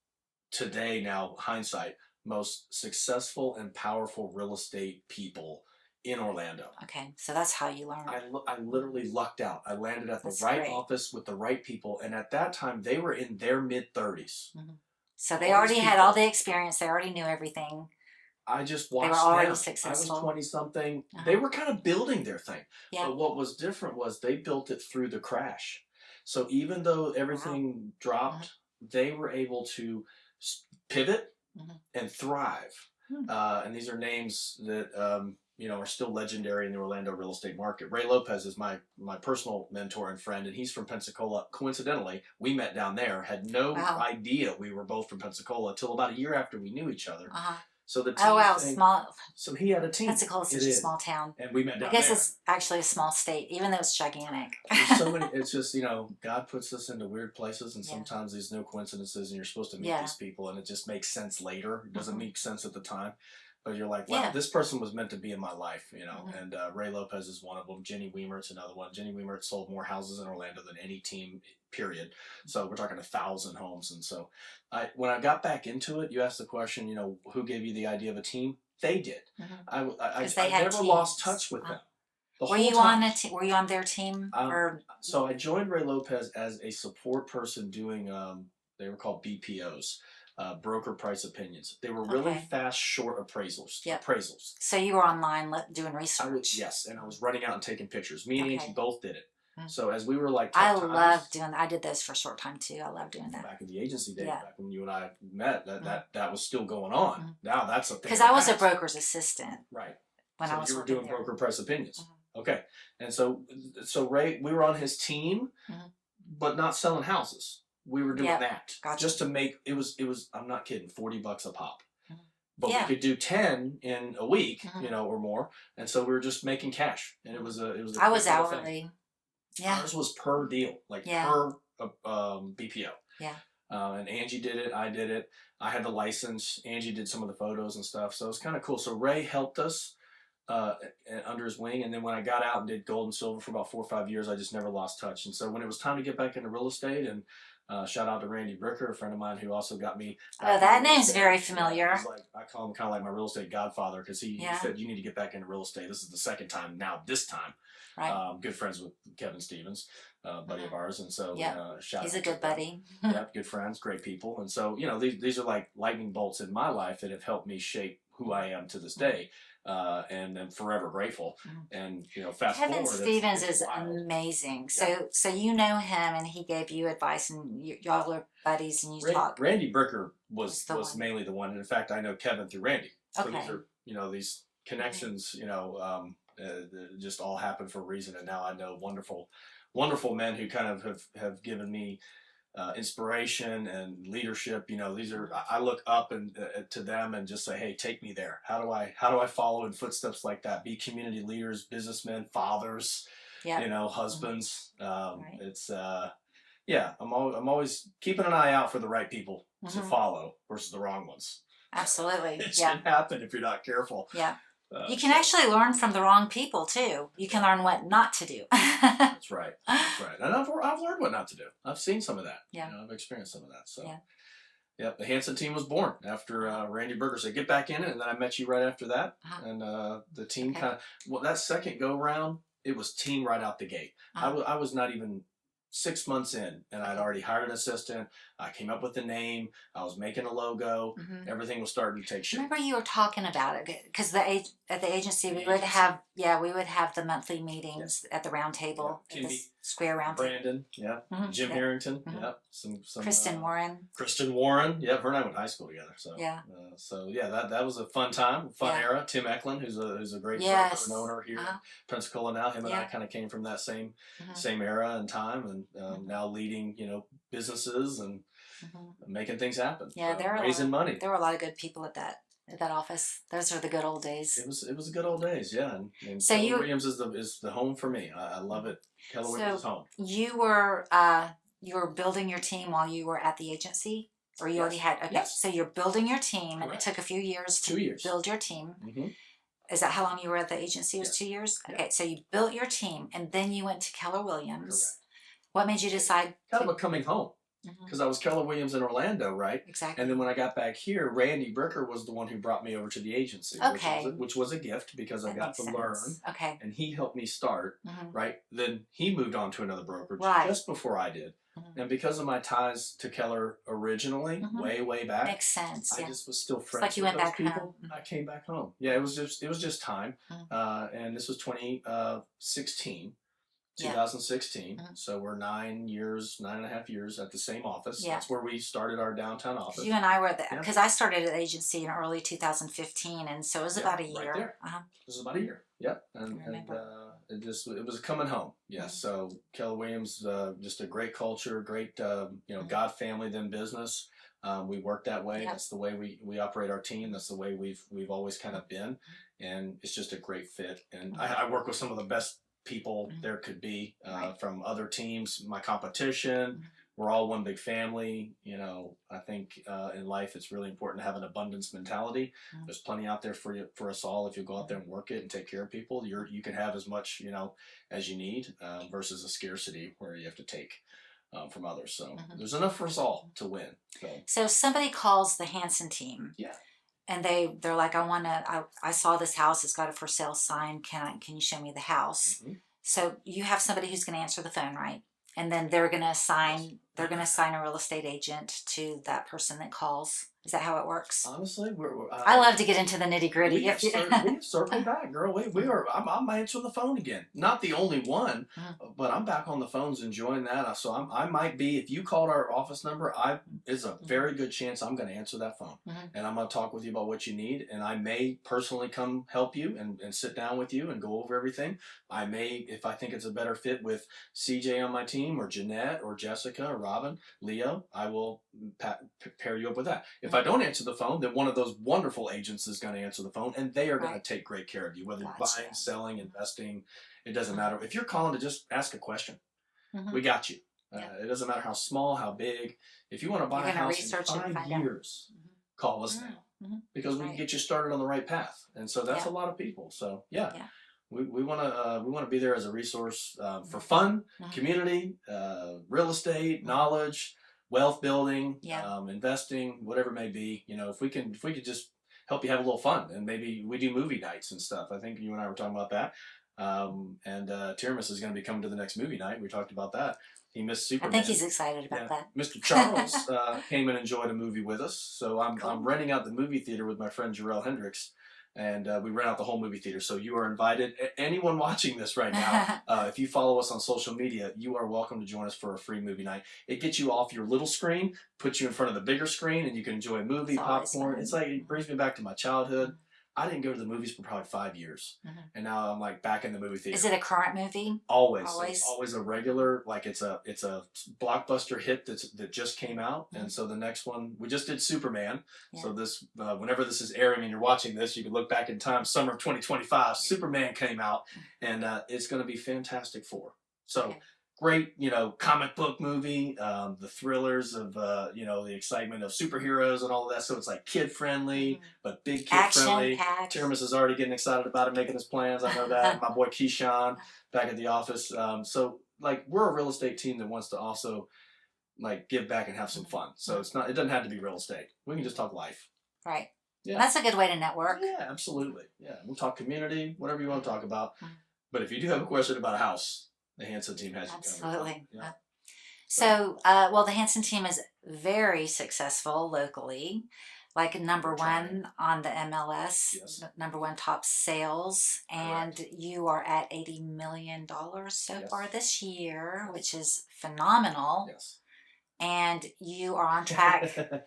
today now hindsight, most successful and powerful real estate people in Orlando. Okay, so that's how you learn. I literally lucked out. I landed at the That's right great. office with the right people, and at that time they were in their mid-30s. So they all already these had people- all the experience. They already knew everything. I just were watched already them. successful. I was 20-something. Uh-huh. They were kind of building their thing. Yeah. But what was different was they built it through the crash. So even though everything dropped, they were able to pivot and thrive. And these are names that you know, are still legendary in the Orlando real estate market. Ray Lopez is my personal mentor and friend, and he's from Pensacola. Coincidentally, we met down there. Had no idea we were both from Pensacola until about a year after we knew each other. So the team thing, small. So he had a team. Pensacola's such a small town. And we met down I guess there. it's actually a small state, even though it's gigantic. There's so many. It's just, you know, God puts us into weird places, and Yeah. sometimes there's no coincidences, and you're supposed to meet Yeah. these people, and it just makes sense later. It doesn't make sense at the time, but you're like, wow, Yeah. this person was meant to be in my life, you know. And Ray Lopez is one of them. Jenny Weimert's another one. Jenny Weimert sold more houses in Orlando than any team, period. So we're talking 1,000 homes. And so when I got back into it, you asked the question, you know, who gave you the idea of a team? They did. I never lost touch with them. Were you on were you on their team? So I joined Ray Lopez as a support person doing, they were called BPOs, broker price opinions. They were really fast, short appraisals. Yep. Appraisals. So you were online doing research. Yes, and I was running out and taking pictures. Me and Angie both did it. So as we were like, I did this for a short time too. I love doing that. Back in the agency days, back when you and I met, that was still going on. Now that's a thing. Because I was a broker's assistant. Right. When I was you were doing broker price opinions. Okay. And so Ray, we were on his team, but not selling houses. We were doing that just to make it was I'm not kidding, $40 a pop. But we could do 10 in a week, you know, or more. And so we were just making cash. And it was I was hourly. Yeah. Ours was per deal, like per BPO. Yeah. And Angie did it. I did it. I had the license. Angie did some of the photos and stuff. So it was kind of cool. So Ray helped us under his wing. And then when I got out and did gold and silver for about 4 or 5 years, I just never lost touch. And so when it was time to get back into real estate, and shout out to Randy Bricker, a friend of mine who also got me. Oh, that name's very familiar. I call him kind of like my real estate godfather, because he said, you need to get back into real estate. This is the second time now, this time. Right. Good friends with Kevin Stevens, buddy of ours. And so he's a good buddy. Yep, good friends, great people. And so, you know, these are like lightning bolts in my life that have helped me shape who I am to this day. And I'm forever grateful. And, you know, fast forward. Kevin Stevens is amazing. So you know him, and he gave you advice, and y'all are buddies, and you talk. Randy Bricker was mainly the one. And in fact, I know Kevin through Randy. So these are, you know, these connections, you know, just all happened for a reason. And now I know wonderful, wonderful men who kind of have given me inspiration and leadership. You know, these are, I look up and to them and just say, hey, take me there. How do I follow in footsteps like that? Be community leaders, businessmen, fathers, you know, husbands. It's I'm always keeping an eye out for the right people to follow versus the wrong ones. Absolutely. It can happen if you're not careful. Yeah. You can actually learn from the wrong people too. You can learn what not to do. That's right. That's right. And I've learned what not to do. I've seen some of that. Yeah. You know, I've experienced some of that. So, the Hansen team was born after Randy Berger said, get back in it. And then I met you right after that. And the team that second go round, it was team right out the gate. I was not even 6 months in, and I'd already hired an assistant. I came up with the name. I was making a logo. Everything was starting to take shape. Remember you were talking about it, because at the agency we would have the monthly meetings at the round table, at the square round table. Brandon, Jim Harrington, some Kristen Warren. Kristen Warren, her and I went to high school together. So that was a fun time, era. Tim Eklund, who's a great broker and owner here in Pensacola now. Him and I kind of came from that same era and time, and now leading, you know, businesses and making things happen. Yeah, raising money. There were a lot of good people at that office. Those are the good old days. It was the good old days, and so Keller Williams is the home for me. I love it. Keller Williams is home. You were building your team while you were at the agency, or you already had? Okay, so you're building your team, and it took a few years to build your team. Is that how long you were at the agency? It was 2 years. Okay, so you built your team, and then you went to Keller Williams. Correct. What made you decide? Kind of a coming home. Because I was Keller Williams in Orlando, right? Exactly. And then when I got back here, Randy Bricker was the one who brought me over to the agency. Which was a gift, because I got to learn. Okay. And he helped me start, right? Then he moved on to another brokerage just before I did. And because of my ties to Keller originally, way back. Makes sense. I just was still friends with those people. I came back home. Yeah, it was just time. And this was 2016. 2016. So we're 9.5 years at the same office. That's where we started our downtown office. You and I were at because I started at the agency in early 2015, and so it was about a year. Right there. It was about a year. Yep. And it was coming home. Yes. So Keller Williams, just a great culture, great God family then business. We work that way. That's the way we operate our team. That's the way we've always kind of been, and it's just a great fit. And I work with some of the best people there could be from other teams. My competition, we're all one big family. You know, I think in life it's really important to have an abundance mentality. There's plenty out there for us all. If you go out there and work it and take care of people, you can have as much, you know, as you need, versus a scarcity where you have to take. from others. So there's enough for us all to win. So somebody calls the Hansen team. Yeah. And they're like, I saw this house. It's got a for sale sign. Can you show me the house? So you have somebody who's going to answer the phone, right? And then they're going to assign a real estate agent to that person that calls. Is that how it works? Honestly, I love to get into the nitty gritty. We have circled back, girl. We are. I'm answering the phone again. Not the only one, but I'm back on the phones enjoying that. So I might be. If you called our office number, it's a very good chance I'm going to answer that phone, and I'm going to talk with you about what you need, and I may personally come help you and sit down with you and go over everything. I may, if I think it's a better fit with CJ on my team, or Jeanette, or Jessica, or Robin, Leo, I will pair you up with that. If I don't answer the phone, then one of those wonderful agents is going to answer the phone, and they are going to take great care of you, whether you're buying, selling, investing. It doesn't matter. If you're calling to just ask a question, we got you. It doesn't matter how small, how big. If you want to buy a house in 5 years, call us now, because we can get you started on the right path. And so that's a lot of people. So we want to be there as a resource for fun, community, real estate, knowledge, wealth building, investing, whatever it may be. If we could just help you have a little fun, and maybe we do movie nights and stuff. I think you and I were talking about that. And Tiramis is going to be coming to the next movie night. We talked about that. He missed Superman. I think he's excited about that. Mr. Charles came and enjoyed a movie with us. So I'm renting out the movie theater with my friend Jarrell Hendricks. And we rent out the whole movie theater. So you are invited. Anyone watching this right now, if you follow us on social media, you are welcome to join us for a free movie night. It gets you off your little screen, puts you in front of the bigger screen, and you can enjoy a movie, popcorn. It's like, it brings me back to my childhood. I didn't go to the movies for probably 5 years. And now I'm like back in the movie theater. Is it a current movie? Always. It's always a regular, like it's a blockbuster hit that just came out. And so the next one, we just did Superman. So this, whenever this is airing and you're watching this, you can look back in time, summer of 2025, Superman came out, and it's going to be Fantastic Four. So great, comic book movie, the thrillers of, the excitement of superheroes and all of that. So it's like kid friendly, but big kid friendly. Tiramis is already getting excited about it, making his plans. I know that. My boy Keyshawn back at the office. So like, we're a real estate team that wants to also like give back and have some fun. So it doesn't have to be real estate. We can just talk life. Right. Yeah. That's a good way to network. Yeah, absolutely. Yeah. We'll talk community, whatever you want to talk about. But if you do have a question about a house, the Hansen team has you covered. Absolutely. So, the Hansen team is very successful locally, like number one on the MLS, number one top sales, and you are at $80 million so far this year, which is phenomenal. Yes. And you are on track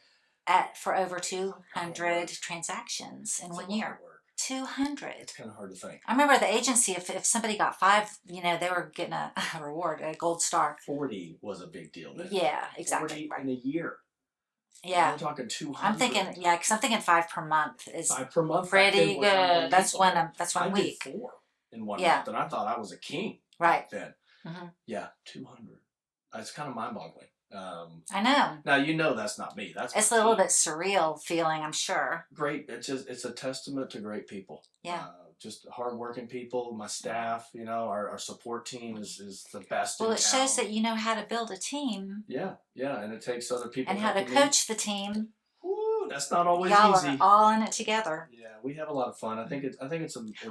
for over 200 transactions in 1 year. 200. It's kind of hard to think. I remember the agency, if somebody got 5, they were getting a reward, a gold star. 40 was a big deal then. Yeah, exactly. 40 in a year. Yeah. I'm talking 200. I'm thinking, because I'm thinking 5 per month is 5 per month. Pretty good. That's one I week. Did 4 in 1 month, and I thought I was a king. Right. Then. Yeah, 200. It's kind of mind-boggling. I know. Now that's not me. It's a little bit surreal feeling, I'm sure. Great. It's a testament to great people. Yeah. Just hardworking people. My staff, our support team is the best. Well, it shows that you know how to build a team. Yeah, and it takes other people. And how to coach the team. Woo, that's not always Y'all easy. Are all in it together. Yeah, we have a lot of fun. I think it's.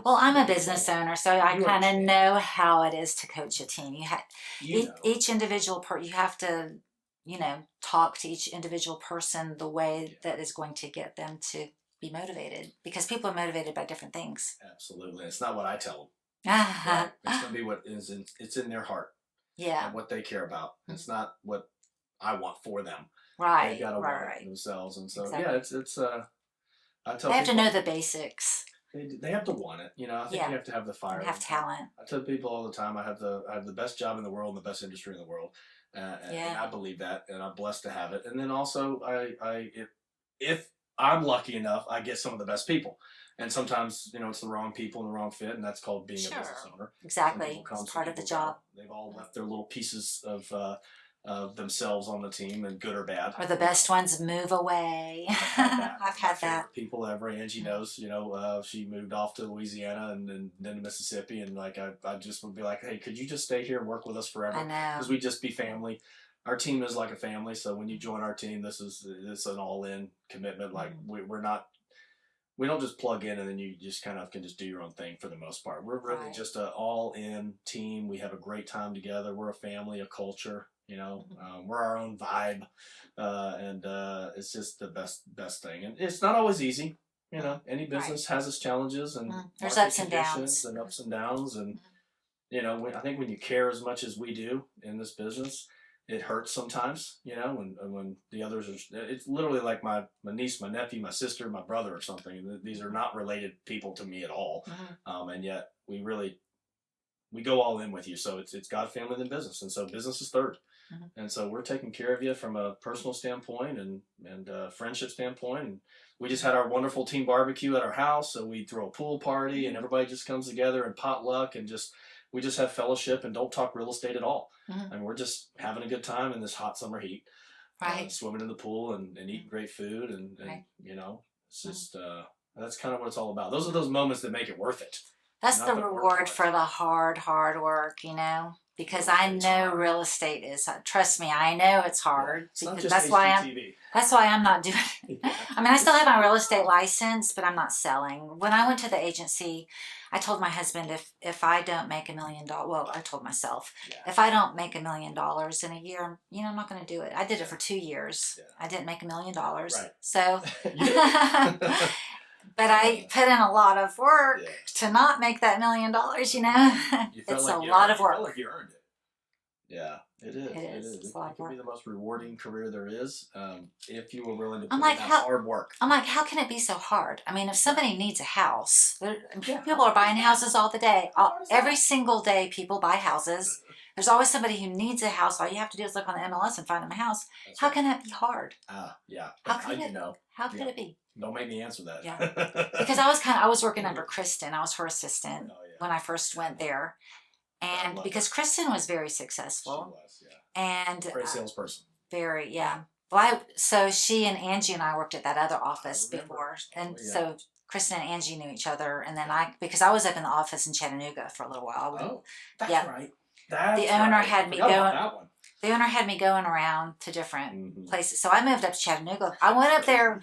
Well, I'm a business owner, so I kind of know how it is to coach a team. Each individual you have to. Talk to each individual person the way that is going to get them to be motivated, because people are motivated by different things. Absolutely. It's not what I tell them. Right? It's going to be what it's in their heart. Yeah. And what they care about. It's not what I want for them. Right. They got to want it themselves. And so, it's I tell they people, have to know the basics. They have to want it. I think you have to have the fire. Have talent. I tell people all the time, I have the best job in the world and the best industry in the world. And I believe that, and I'm blessed to have it. And then also, if I'm lucky enough, I get some of the best people. And sometimes, it's the wrong people and the wrong fit, and that's called being a business owner. Exactly. It's part of the job. They've all left their little pieces of themselves on the team, and good or bad. Or the best ones move away. I've had that. People ever. Angie knows, she moved off to Louisiana and then to Mississippi, and like I just would be like, hey, could you just stay here and work with us forever? I know. Because we'd just be family. our team is like a family. So when you join our team, it's an all-in commitment. Like we don't just plug in and then you just kind of can just do your own thing for the most part. We're really just an all-in team. We have a great time together. We're a family, a culture. We're our own vibe, and it's just the best thing. And it's not always easy. Any business has its challenges and there's market ups and conditions downs. and ups and downs. And I think when you care as much as we do in this business, it hurts sometimes. When the others it's literally like my niece, my nephew, my sister, my brother, or something. And these are not related people to me at all, and yet we go all in with you. So it's God, family, then business, and so business is third. And so we're taking care of you from a personal standpoint and friendship standpoint. And we just had our wonderful team barbecue at our house. So we throw a pool party and everybody just comes together and potluck and we just have fellowship and don't talk real estate at all. And we're just having a good time in this hot summer heat, swimming in the pool and eating great food. And it's just, that's kind of what it's all about. Those are those moments that make it worth it. That's the reward for the hard work, because I know real estate is, trust me, I know it's hard. It's not Because just that's why I'm not doing it. Yeah. I mean, I still have my real estate license, but I'm not selling. When I went to the agency, I told my husband if I don't make $1 million, well, I told myself, if I don't make $1 million in a year, I'm not going to do it. I did it for 2 years. Yeah. I didn't make $1 million. Right. So, but I put in a lot of work to not make that $1 million, It's a lot of work. You felt like you earned it. Yeah, it is. It can be the most rewarding career there is, if you were willing to put in that hard work. I'm like, how can it be so hard? I mean, if somebody needs a house, people are buying houses all the day. Every single day, people buy houses. There's always somebody who needs a house. All you have to do is look on the MLS and find them a house. How can that be hard? Yeah. How could it be? Don't make me answer that. Yeah. Because I was working under Kristen. I was her assistant when I first went there. And because Kristen was very successful. She was, And great salesperson. Very, yeah. Well, so she and Angie and I worked at that other office before. And so Kristen and Angie knew each other. And then because I was up in the office in Chattanooga for a little while. That's right. The owner had me going. The owner had me going around to different places. So I moved up to Chattanooga. I went up there.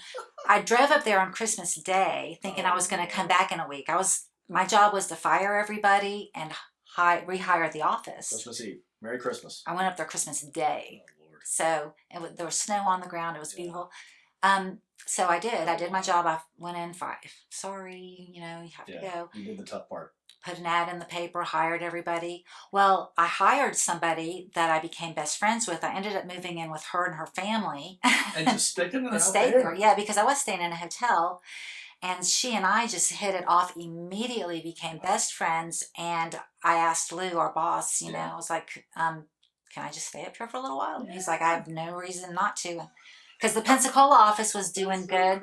I drove up there on Christmas Day thinking I was going to come back in a week. My job was to fire everybody and rehire the office. Christmas Eve. Merry Christmas. I went up there Christmas Day. Oh, Lord. So there was snow on the ground. It was beautiful. So I did. I did my job. I went in. Sorry, you have to go. You did the tough part. Put an ad in the paper, hired everybody. Well, I hired somebody that I became best friends with. I ended up moving in with her and her family. And just sticking it out stayed there. Yeah, because I was staying in a hotel. And she and I just hit it off immediately, became best friends. And I asked Lou, our boss, I was like, can I just stay up here for a little while? And he's like, I have no reason not to. Because the Pensacola office was doing good.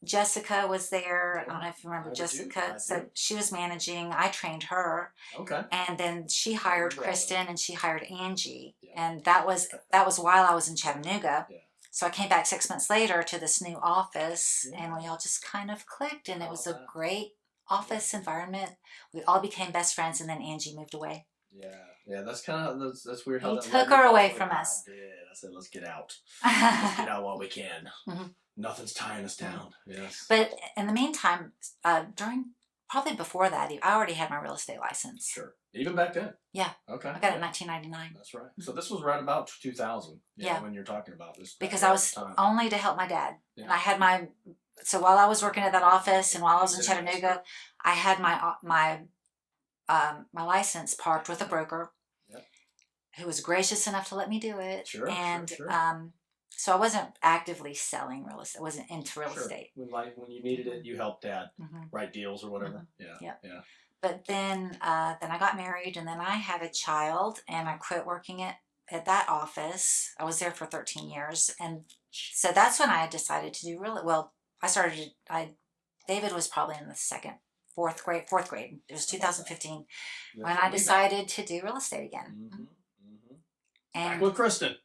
Jessica was there. I don't know if you remember Jessica. So she was managing. I trained her. Okay. And then she hired Kristen and she hired Angie. And that was while I was in Chattanooga. Yeah. So I came back 6 months later to this new office and we all just kind of clicked and it was a great office environment. We all became best friends and then Angie moved away. Yeah, that's kind of that's weird. He took her away from us. I said, let's get out. Let's get out while we can. Nothing's tying us down. Yes. But in the meantime, probably before that, I already had my real estate license. Sure. Even back then? Yeah. Okay. I got it in 1999. That's right. So this was right about 2000. When you're talking about this. Because I was only to help my dad. Yeah. And I had so while I was working at that office and while I was in Chattanooga, I had my license parked with a broker who was gracious enough to let me do it. Sure. And so I wasn't actively selling real estate. I wasn't into real estate. When you needed it, you helped Dad write deals or whatever. Yeah. But then I got married and then I had a child and I quit working at that office. I was there for 13 years. And so that's when I decided to do David was probably in the fourth grade. It was 2015 when I decided to do real estate again. And back with Kristen.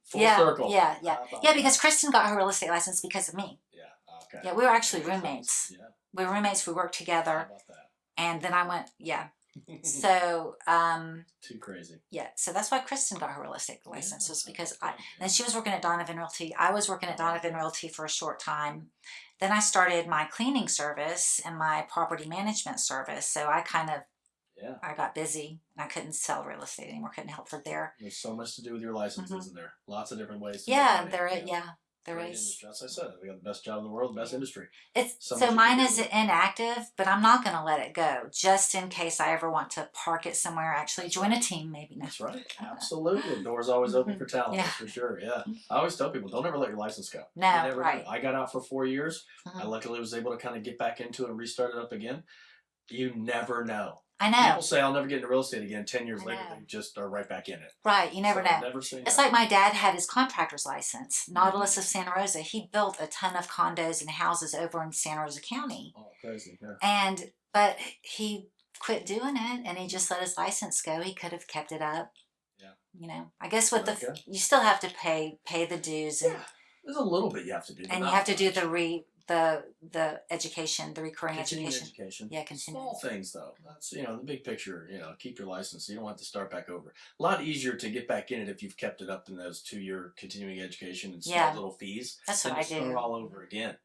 Full circle. Yeah, because Kristen got her real estate license because of me. Yeah, okay. Yeah, we were actually roommates. Yeah. We were roommates, we worked together. How about that? And then I went, So, Too crazy. yeah, so that's why Kristen got her real estate license, was because Yeah. then she was working at Donovan Realty. I was working at Donovan Realty for a short time. Then I started my cleaning service and my property management service. So Yeah. I got busy and I couldn't sell real estate anymore. Couldn't help her there. There's so much to do with your license, Hmm. isn't there? Lots of different ways to make Yeah, money. there You is. know? Yeah, there Great is. industry. As I said, we got the best job in the world, the best industry. It's So so much you mine can is do. inactive, but I'm not going to let it go just in case I ever want to park it somewhere. Actually, That's join right. a team, maybe. No. That's right. Absolutely. The door's always open for talent, Yeah. that's for sure. Yeah. I always tell people, don't ever let your license go. No, You never right. know. I got out for 4 years. I Mhm. luckily was able to kind of get back into it and restart it up again. You never know. I know. People say I'll never get into real estate again. 10 years I later, know. they just are right back in it. Right, you never So know. never say It's never. like my dad had his contractor's license, Nautilus of Santa Rosa. He built a ton of condos and houses over in Santa Rosa County. Oh, crazy. Yeah. But he quit doing it and he just let his license go. He could have kept it up. Yeah. I guess with Okay. you still have to pay the dues, and Yeah. There's a little bit you have to do. But and you not have to do much. the education, the recurring Continuing education. Yeah, continuing. Small things though. That's the big picture. Keep your license. You don't have to start back over. A lot easier to get back in it if you've kept it up in those 2-year continuing education and small Yeah, little fees. that's Then what I you start do. all over again.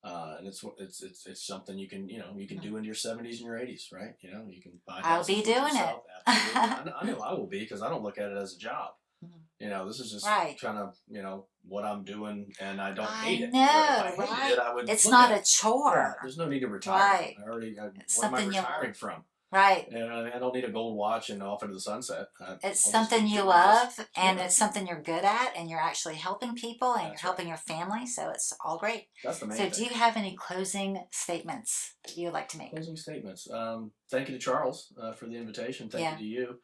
And it's something you can do into your 70s and your 80s, right? You can buy I'll houses be for doing yourself. it. Absolutely. I know I will be because I don't look at it as a job. This is just Right. kind of what I'm doing, and I don't I hate it. know, If I hated right? it, I would. It's Look not at a it. chore. Yeah, there's no need to retire. Right. What am I Something you retiring from? right. I don't need a gold watch and off into the sunset. I'll It's just something keep you doing love, this. and Yeah, it's something you're good at, and you're actually helping people, and you're that's right. helping your family. So it's all great. That's the main So, thing. do you have any closing statements that you would like to make? Closing statements. Thank you to Charles for the invitation. Thank Yeah. you to you.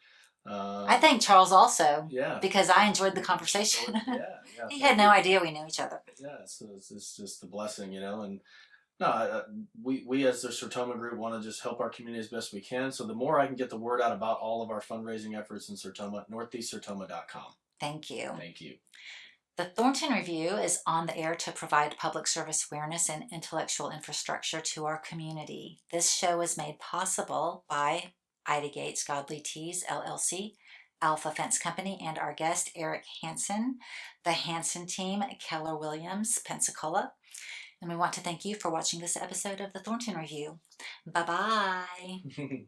I thank Charles also Yeah. because I enjoyed the conversation. Yeah. He Thank had no you. idea we knew each other. Yeah, it's just a blessing, and no, we as the Sertoma group want to just help our community as best we can. So the more I can get the word out about all of our fundraising efforts in Sertoma, northeastsertoma.com. Thank you. Thank you. The Thornton Review is on the air to provide public service awareness and intellectual infrastructure to our community. This show is made possible by Ida Gates Godly Teas, LLC, Alpha Fence Company, and our guest, Erik Hansen, the Hansen team, Keller Williams, Pensacola. And we want to thank you for watching this episode of the Thornton Review. Bye-bye.